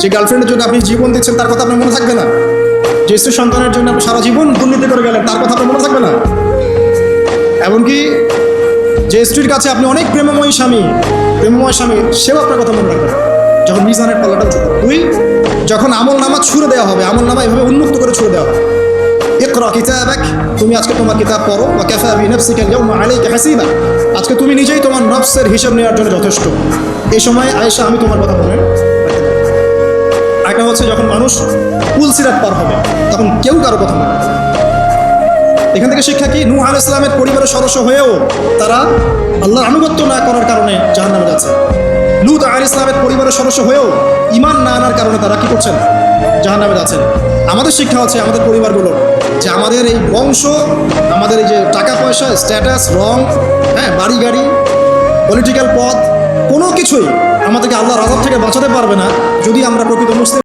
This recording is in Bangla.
যে গার্লফ্রেন্ডের জন্য আপনি জীবন দিচ্ছেন তার কথা আপনার মনে থাকবে না? যে স্ত্রী সন্তানের জন্য আপনি সারা জীবন দুর্নীতি করে গেলেন তার কথা আপনার মনে থাকবে না? এমনকি যে স্ত্রীর কাছে আপনি অনেক প্রেমময় স্বামী সেও আপনার কথা মনে রাখবে না যখন মিজানের পাল্লাটা উঁচু করবে। দুই, যখন আমল নামা ছুড়ে দেওয়া হবে, আমল নামা এভাবে উন্মুক্ত করে ছুড়ে দেওয়া হবে, ইকরা কিতাবাক, তুমি আজকে তোমার কিতাব পড়ো, ওয়া কাফা বিনাফসিকা আল-ইয়াওমা আলাইকা হাসিবা, আজকে তুমি নিজেই তোমার নফসের হিসাব নেওয়ার জন্য যথেষ্ট। এই সময় আয়েশা আমি তোমার কথা মনে রাখবো। একটা হচ্ছে যখন মানুষ পুলসিরাত পার হবে তখন কেউ কারো কথা মনে রাখবে না। এখান থেকে শিক্ষা কি? নূহ আলাইহিস সালামের পরিবারের সদস্য হয়েও তারা আল্লাহর আনুগত্য না করার কারণে জাহান্নামে যাচ্ছে। লূত আলাইহিস সালামের পরিবারের সদস্য হয়েও ঈমান না আনার কারণে তারা কি করছেন? জাহান্নামে যাচ্ছেন। আমাদের শিক্ষা হচ্ছে আমাদের পরিবারগুলোর যে আমাদের এই বংশ, আমাদের এই যে টাকা পয়সা, স্ট্যাটাস, রং, হ্যাঁ, বাড়ি গাড়ি, পলিটিক্যাল পদ, কোনো কিছুই আমাদেরকে আল্লাহর আযাব থেকে বাঁচাতে পারবে না যদি আমরা প্রকৃত মুসলিম